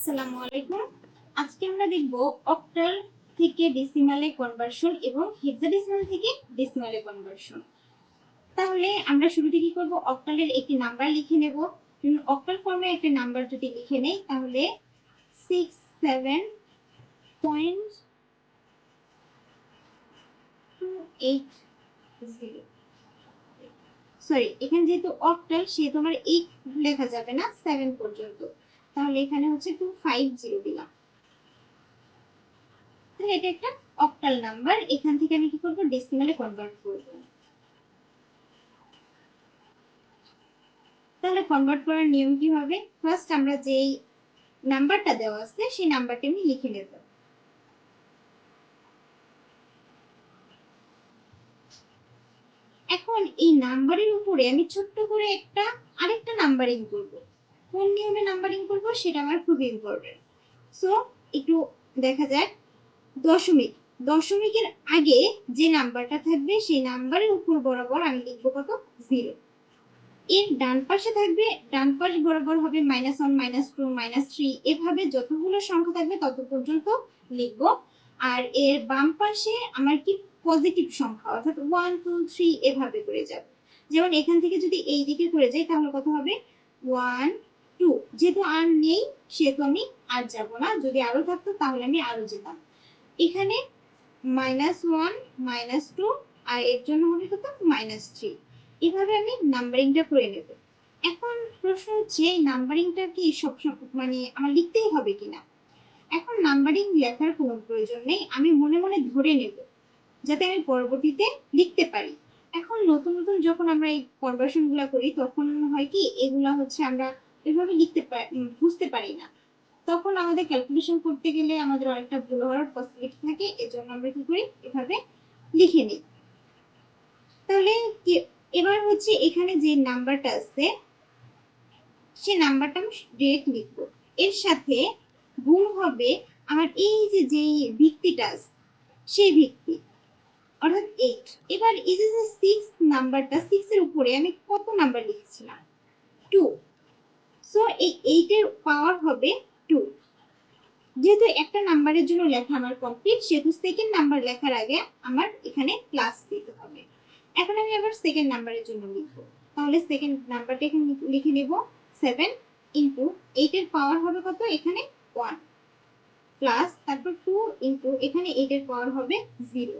আসসালামু আলাইকুম। আজকে আমরা দেখব অক্টাল থেকে ডেসিমালে কনভার্সন এবং হেক্সাডেসিমাল থেকে ডেসিমালে কনভার্সন। তাহলে আমরা শুরুতে কি করব, অক্টালের একটি নাম্বার লিখে নেব। অক্টাল ফর্মে একটা নাম্বার যদি লিখে নেই তাহলে 67.280। সরি, এখানে যেহেতু অক্টাল সেহেতু আমার 8 লেখা যাবে না, 7 পর্যন্ত। তাহলে এখানে হচ্ছে 250 দিলাম। তাহলে এটা একটা অক্টাল নাম্বার। এখান থেকে আমি কি করব, ডেসিমালে কনভার্ট করব। তাহলে কনভার্ট করার নিয়ম কি হবে, ফার্স্ট আমরা যেই নাম্বারটা দেওয়া আছে সেই নাম্বারটা আমি লিখে নেব। এখন এই নাম্বারের উপরে আমি ছোট্ট করে আরেকটা নাম্বারিং করব। কোন নিয়মে নাম্বারিং করব সেটা আমার খুব ইম্পর্টেন্ট। সো একটু দেখা যাক, দশমিক দশমিকের আগে যে নাম্বারটা থাকবে সেই নাম্বারের উপর বরাবর আমি লিখবো কত, 0। এর ডান পাশে থাকবে, ডান পাশ বরাবর হবে -1, -2, -3, এভাবে যতগুলো সংখ্যা থাকবে তত পর্যন্ত লিখব। আর এর বাম পাশে আমার কি পজিটিভ সংখ্যা, অর্থাৎ 1, 2, 3 এভাবে করে যাবে। যেমন এখান থেকে যদি এই দিকে করে যাই তাহলে কত হবে, 1, 2। যেহেতু আর নেই সেহেতু আমি আর যাব না, যদি আরো থাকতো তাহলে আমি আরো যেতাম। এখানে -1, -2, আর এর জন্য হবে কত, -3। এভাবে আমি নাম্বারিংটা করে নেব। এখন প্রশ্ন হচ্ছে এই নাম্বারিংটা কি সব মানে আমার লিখতেই হবে কিনা। এখন নাম্বারিং লেখার কোনো প্রয়োজন নেই, আমি মনে মনে ধরে নেব যাতে আমি পরবর্তীতে লিখতে পারি। এখন নতুন নতুন যখন আমরা এই কনভার্সন গুলা করি তখন হয় কি, এগুলা হচ্ছে আমরা এভাবে লিখতে বুঝতে পারি না। তখন আমাদের ক্যালকুলেশন করতে গেলে আমাদের অনেকটা ভুল হওয়ার পসিবিলিটি থাকে, এজন্য আমরা কি করি, এভাবে লিখে নিই। তাহলে এবার হচ্ছে এখানে যে নাম্বারটা আছে সেই নাম্বারটা আমি ডিরেক্ট লিখবো। এর সাথে গুণ হবে আমার এই যে যেই ভিত্তিটা আছে সেই ভিত্তি, অর্থাৎ 8। এবার এই যে 6 নাম্বারটা, 6 এর উপরে আমি কত নাম্বার লিখেছিলাম, 2। সো এই 8 এর পাওয়ার হবে 2। যেহেতু একটা নাম্বারের জন্য লেখা আমার কমপ্লিট, সেহেতু সেকেন্ড নাম্বার লেখার আগে আমার এখানে প্লাস দিতে হবে। এখন আমি আবার সেকেন্ড নাম্বারের জন্য লিখবো। তাহলে সেকেন্ড নাম্বারটা এখানে লিখে নেব, 7 ইন্টু 8 এর পাওয়ার হবে কত, এখানে 1, প্লাস তারপর 2 ইন্টু এখানে 8 এর পাওয়ার হবে 0,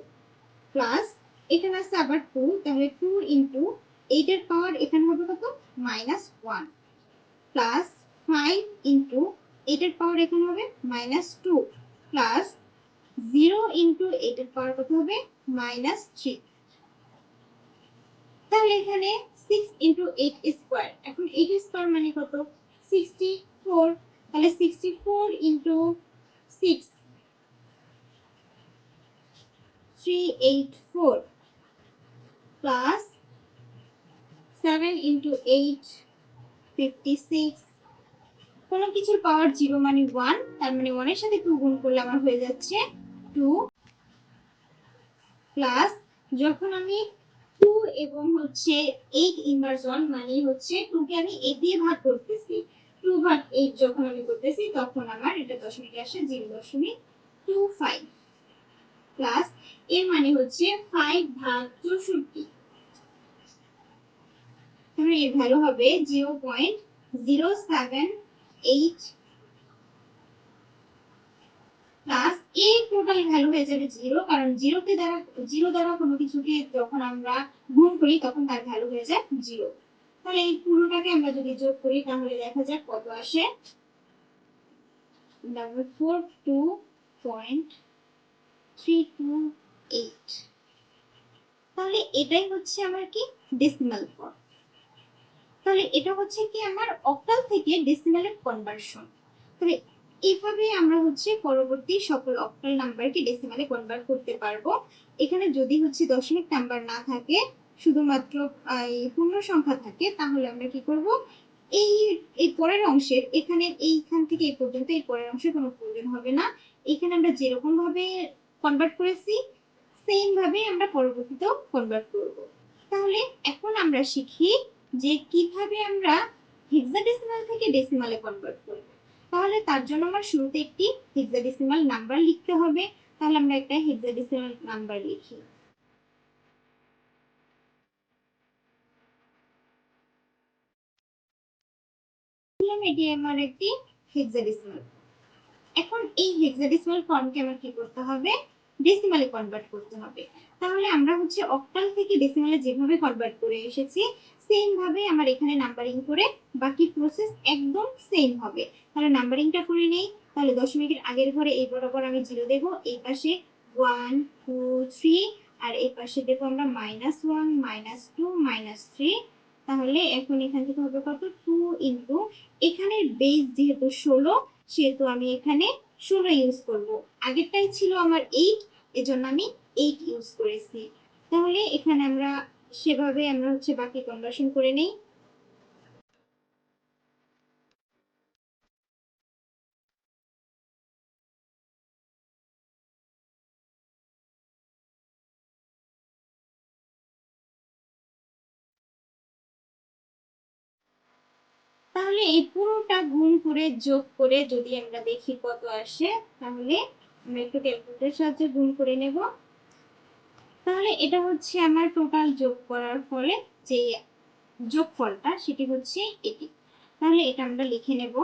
প্লাস এখানে আছে আবার 2, তাহলে 2 ইন্টু 8 এর পাওয়ার এখানে হবে কত, -1, প্লাস 5 ইন্টু 8 এর পাওয়ার এখানে হবে -2, প্লাস 0 ইন্টু 8 এর পাওয়ার কত হবে, -3। তাহলে এখানে 6 ইন্টু 8 স্কোয়ার, এখন 8 স্কোয়ার মানে কত, 64। তাহলে 64 ইন্টু 6, 384, প্লাস 7 ইন্টু 8, 56। কোনো কিছুর পাওয়ার 0 মানে 1, তার মানে 1 এর সাথে 2 গুণ করলে আমার হয়ে যাচ্ছে 2, প্লাস যখন আমি 2 এবং হচ্ছে 8 ইনভার্স 1 মানে হচ্ছে 2 কে আমি 8 দিয়ে ভাগ করতেছি, 2 ভাগ 8 যখন আমি করতেছি তখন আমার এটা দশমিকে আসে 0.25, প্লাস এর মানে হচ্ছে 5 ভাগ 64, তাহলে এর ভ্যালু হবে 0.078, প্লাস এই টোটাল ভ্যালু হয়ে যাবে 0, কারণ 0 দ্বারা কোনো কিছুকে যখন আমরা গুণ করি তখন তার ভ্যালু হয়ে যায় 0। তাহলে এই পুরোটাকে আমরা যদি যোগ করি তাহলে দেখা যাক কত আসে, 42.328। তাহলে এটাই হচ্ছে আমার কি, ডেসিমাল ফর্ম। তাহলে এটা হচ্ছে কি আমার অক্টাল থেকে ডেসিমালের কনভার্সন। তাহলে এইভাবে আমরা হচ্ছে পরবর্তী সকল অক্টাল নাম্বারকে ডেসিমালে কনভার্ট করতে পারবো। এখানে যদি হচ্ছে দশমিক নাম্বার না থাকে, শুধুমাত্র পূর্ণ সংখ্যা থাকে, তাহলে আমরা কি করব, এই এই পরের অংশের এখানে এইখান থেকে এই পর্যন্ত এই পরের অংশের কোনো প্রয়োজন হবে না। এখানে আমরা যেরকম ভাবে কনভার্ট করেছি সেম ভাবে আমরা পরবর্তীতেও কনভার্ট করব। তাহলে এখন আমরা শিখি যে কিভাবে আমরা হেক্সাডেসিমাল থেকে ডেসিমালে কনভার্ট করব। তাহলে তার জন্য আমার শুরুতে একটি হেক্সাডেসিমাল নাম্বার লিখতে হবে। তাহলে আমরা একটা হেক্সাডেসিমাল নাম্বার লিখি। এটি আমার একটি হেক্সাডেসিমাল। এখন এই হেক্সাডেসিমাল ফর্মকে আমার কি করতে হবে, ডেসিমালে কনভার্ট করতে হবে। তাহলে আমরা হচ্ছে অক্টাল থেকে ডেসিমালে যেভাবে কনভার্ট করে এসেছি সেম ভাবে আমার এখানে নাম্বারিং করে বাকি প্রসেস একদম সেম হবে। তাহলে নাম্বারিংটা করে নেই। তাহলে দশমিকের আগের ঘরে এই বরাবর আমি 0 দেব, এই পাশে 1 2 3, আর এই পাশে দেবো আমরা -1 -2 -3। তাহলে এখন এখান থেকে হবে কত, 2 ইন্টু, এখানের বেস যেহেতু 16 সেহেতু আমি এখানে 16 ইউজ করব। আগেরটাই ছিল আমার 8, এজন্য আমি 8 ইউজ করেছি। তাহলে এখানে আমরা সেভাবে আমরা হচ্ছে বাকি কনভার্সন করে নেই। তাহলে এই পুরোটা গুণ করে যোগ করে যদি আমরা দেখি কত আসে, তাহলে আমরা একটু ক্যালকুলেটরের সাহায্যে গুণ করে নেব। তাহলে এটা হচ্ছে আমার টোটাল যোগ করার ফলে যে যোগফলটা সেটি হচ্ছে এটি। তাহলে এটা আমরা লিখে নেব।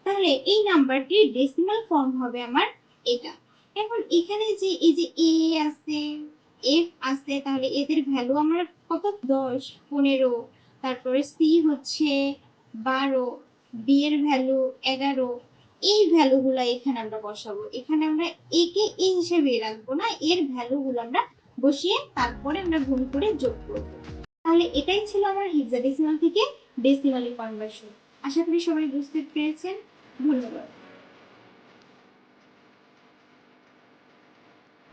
তাহলে এই নাম্বারটির ডেসিমাল ফর্ম হবে আমার এটা। এখন এখানে যে এই যে এ আছে, এফ আছে, তাহলে এদের ভ্যালু আমার কত, 10 15, তারপরে সি হচ্ছে 12, বি এর ভ্যালু 11। এই ভ্যালুগুলো এখানে আমরা বসাবো। এখানে আমরা এ কে এ হিসেবে রাখবো না, এর ভ্যালুগুলো আমরা বসিয়ে তারপরে আমরা গুণ করে যোগ করবো। তাহলে এটাই ছিল আমার হেক্সাডেসিমাল থেকে ডেসিমালে কনভার্সন। আশা করি সবাই বুঝতে পেরেছেন। ধন্যবাদ।